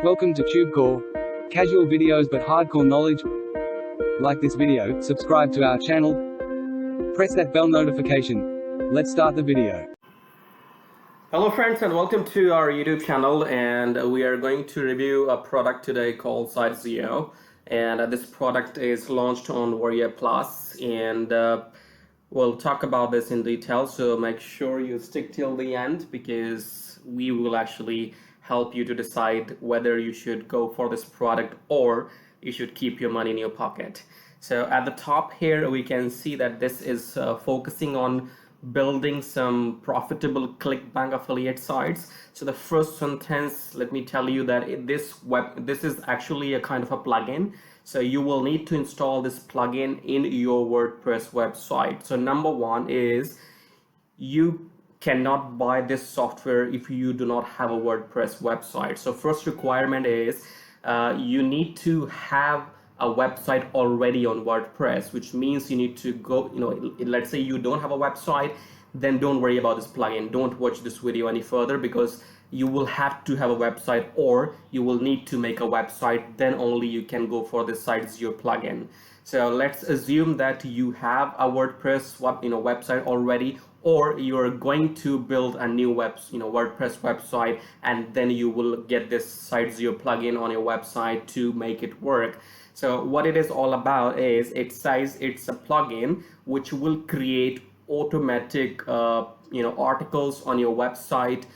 Welcome to TubeCore. Casual videos but hardcore knowledge. Like this video, subscribe to our channel, press that bell notification. Let's start the video. Hello friends, and welcome to our YouTube channel, and we are going to review a product today called SiteZio, and this product is launched on Warrior Plus, and we'll talk about this in detail, so make sure you stick till the end because we will actually help you to decide whether you should go for this product or you should keep your money in your pocket. So at the top here we can see that this is focusing on building some profitable ClickBank affiliate sites. So the first sentence, let me tell you that this is actually a kind of a plugin. So you will need to install this plugin in your WordPress website. So number one is you cannot buy this software if you do not have a WordPress website. So first requirement is you need to have a website already on WordPress, which means you need to go, let's say you don't have a website, then don't worry about this plugin. Don't watch this video any further because you will have to have a website, or you will need to make a website, then only you can go for this SiteZio plugin. So let's assume that you have a WordPress website already, or you're going to build a new WordPress website, and then you will get this SiteZio plugin on your website to make it work. So what it is all about is it says it's a plugin which will create automatic articles on your website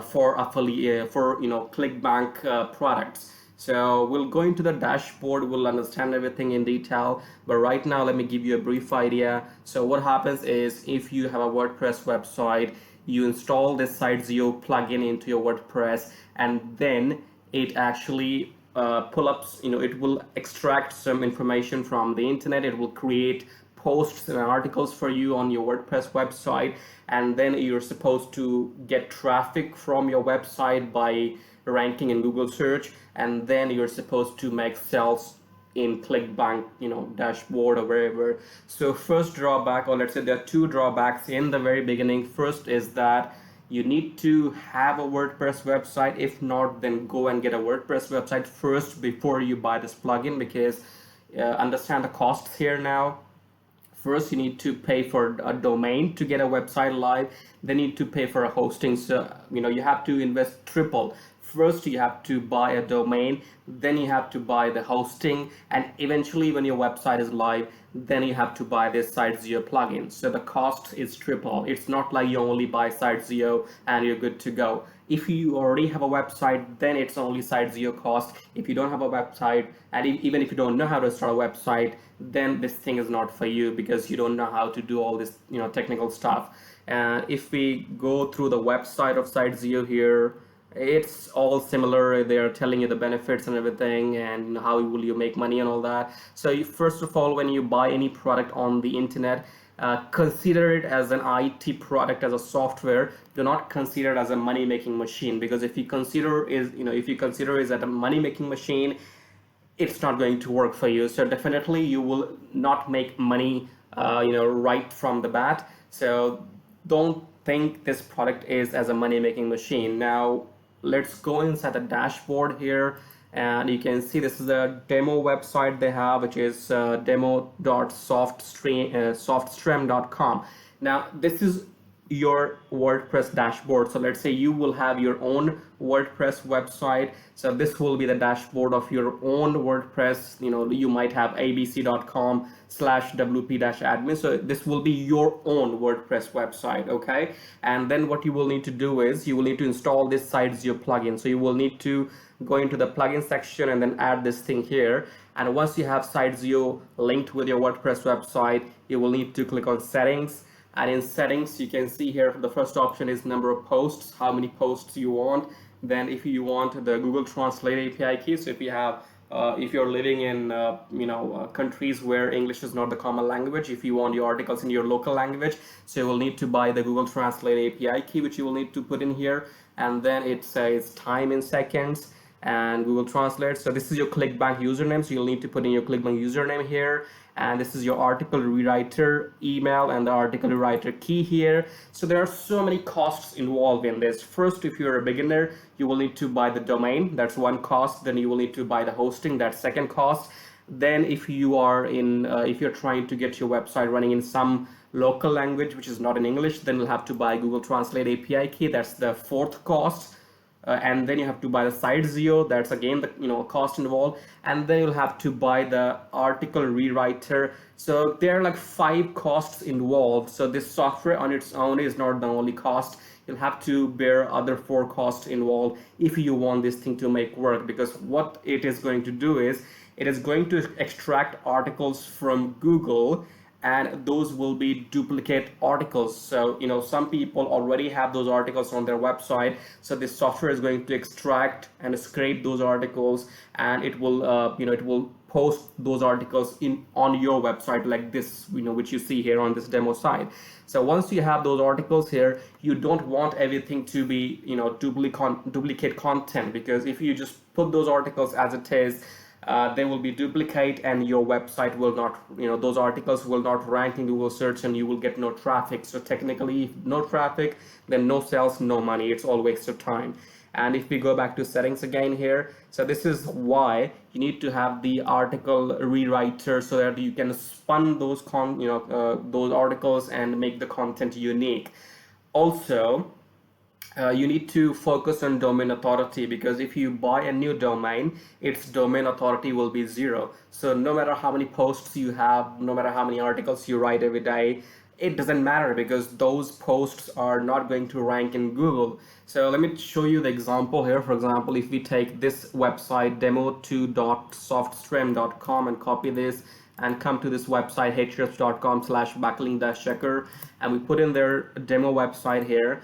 for affiliate ClickBank products. So we'll go into the dashboard, we'll understand everything in detail, but right now let me give you a brief idea. So what happens is if you have a WordPress website, you install this SiteZio plugin into your WordPress, and then it actually it will extract some information from the internet. It will create posts and articles for you on your WordPress website, and then you're supposed to get traffic from your website by ranking in Google search, and then you're supposed to make sales in ClickBank dashboard or wherever. So first drawback, or let's say there are two drawbacks in the very beginning. First is that you need to have a WordPress website. If not, then go and get a WordPress website first before you buy this plugin, because understand the costs here now. First, you need to pay for a domain to get a website live. Then you need to pay for a hosting. So you have to invest triple. First, you have to buy a domain, then you have to buy the hosting, and eventually when your website is live, then you have to buy this SiteZio plugin. So the cost is triple. It's not like you only buy SiteZio and you're good to go. If you already have a website, then it's only SiteZio cost. If you don't have a website, and even if you don't know how to start a website, then this thing is not for you because you don't know how to do all this technical stuff. And if we go through the website of SiteZio here, it's all similar. They're telling you the benefits and everything, and how will you make money and all that. So first of all, when you buy any product on the internet, consider it as an IT product, as a software. Do not consider it as a money-making machine, because if you consider it as a money-making machine, it's not going to work for you. So definitely you will not make money right from the bat. So don't think this product is as a money-making machine. Now let's go inside the dashboard here, and you can see this is a demo website they have, which is demo.softstream.com. Now this is your WordPress dashboard. So let's say you will have your own WordPress website. So this will be the dashboard of your own WordPress. You might have abc.com/wp-admin. So this will be your own WordPress website, okay? And then what you will need to do is you will need to install this SiteZio plugin. So you will need to go into the plugin section and then add this thing here. And once you have SiteZio linked with your WordPress website, you will need to click on settings. And in settings, you can see here the first option is number of posts, how many posts you want. Then if you want the Google Translate API key, so if you're living in countries where English is not the common language, if you want your articles in your local language, so you will need to buy the Google Translate API key, which you will need to put in here. And then it says time in seconds, and Google Translate. So this is your ClickBank username, so you'll need to put in your ClickBank username here, and this is your article rewriter email and the article rewriter key here. So there are so many costs involved in this. First, if you're a beginner, you will need to buy the domain, that's one cost. Then you will need to buy the hosting, that's second cost. Then if you are in if you're trying to get your website running in some local language which is not in English, then you'll have to buy Google Translate API key, that's the fourth cost. And then you have to buy the SiteZio, that's again the cost involved, and then you'll have to buy the article rewriter. So there are like 5 costs involved. So this software on its own is not the only cost. You'll have to bear other 4 costs involved if you want this thing to make work, because what it is going to do is it is going to extract articles from Google, and those will be duplicate articles. So some people already have those articles on their website, so this software is going to extract and scrape those articles, and it will it will post those articles on your website like this, which you see here on this demo site. So once you have those articles here, you don't want everything to be duplicate content, because if you just put those articles as it is, they will be duplicate, and your website will not, those articles will not rank in Google search, and you will get no traffic. So technically, if no traffic, then no sales, no money. It's all waste of time. And if we go back to settings again here, so this is why you need to have the article rewriter, so that you can spun those those articles and make the content unique. Also, you need to focus on domain authority, because if you buy a new domain, its domain authority will be 0. So no matter how many posts you have, no matter how many articles you write every day, it doesn't matter, because those posts are not going to rank in Google. So let me show you the example here. For example, if we take this website demo2.softstream.com and copy this and come to this website hrefs.com/backlink-checker, and we put in their demo website here,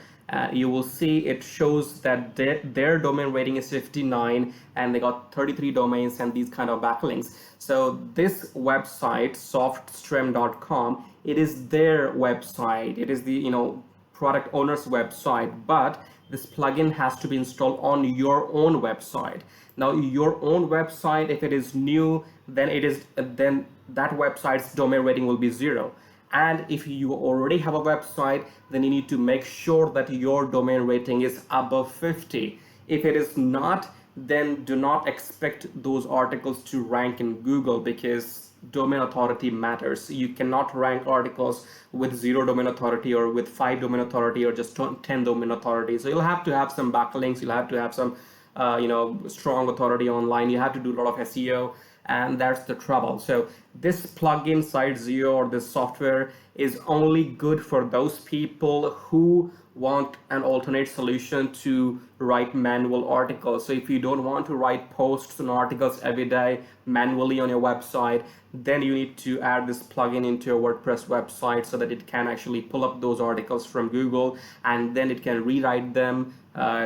you will see it shows that their domain rating is 59, and they got 33 domains and these kind of backlinks. So this website softstream.com, it is their website, it is the product owner's website, but this plugin has to be installed on your own website. Now your own website, if it is new, then that website's domain rating will be 0. And if you already have a website, then you need to make sure that your domain rating is above 50. If it is not, then do not expect those articles to rank in Google, because domain authority matters. You cannot rank articles with 0 domain authority, or with 5 domain authority, or just 10 domain authority. So you'll have to have some backlinks, you'll have to have some strong authority online, you have to do a lot of SEO, and that's the trouble. So this plugin SiteZio, or this software, is only good for those people who want an alternate solution to write manual articles. So if you don't want to write posts and articles every day manually on your website, then you need to add this plugin into your WordPress website, so that it can actually pull up those articles from Google, and then it can rewrite them,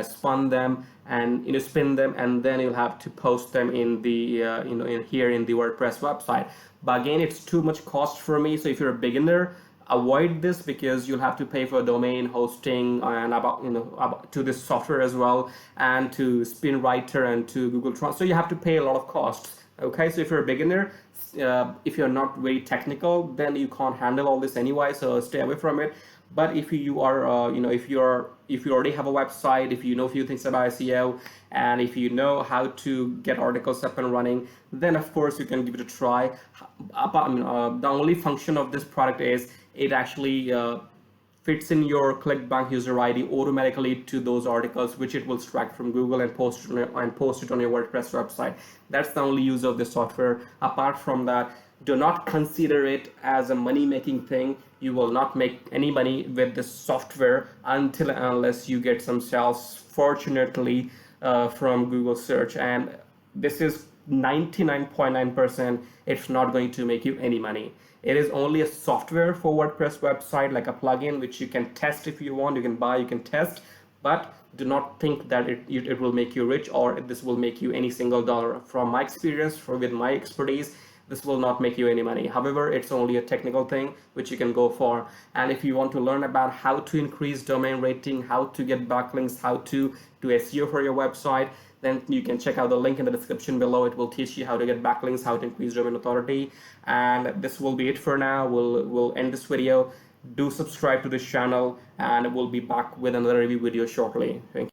spin them, and spin them, and then you'll have to post them in the in here in the WordPress website. But again, it's too much cost for me. So if you're a beginner, avoid this, because you'll have to pay for domain hosting and about to this software as well, and to spin writer and to Google Translate. So you have to pay a lot of costs. Okay, so if you're a beginner, if you're not very technical, then you can't handle all this anyway, so stay away from it. But if you are if you already have a website, if you know a few things about SEO, and if you know how to get articles up and running, then of course you can give it a try. The only function of this product is it actually fits in your ClickBank user ID automatically to those articles, which it will extract from Google and post it on your WordPress website. That's the only use of this software. Apart from that, do not consider it as a money-making thing. You will not make any money with this software unless you get some sales, fortunately, from Google search. And this is 99.9%, it's not going to make you any money. It is only a software for WordPress website, like a plugin, which you can test if you want. You can buy, you can test, but do not think that it will make you rich, or this will make you any single dollar. From my experience, with my expertise, this will not make you any money. However, it's only a technical thing which you can go for. And if you want to learn about how to increase domain rating, how to get backlinks, how to do SEO for your website, then you can check out the link in the description below. It will teach you how to get backlinks, how to increase domain authority. And this will be it for now. We'll end this video. Do subscribe to this channel, and we'll be back with another review video shortly. Thank you.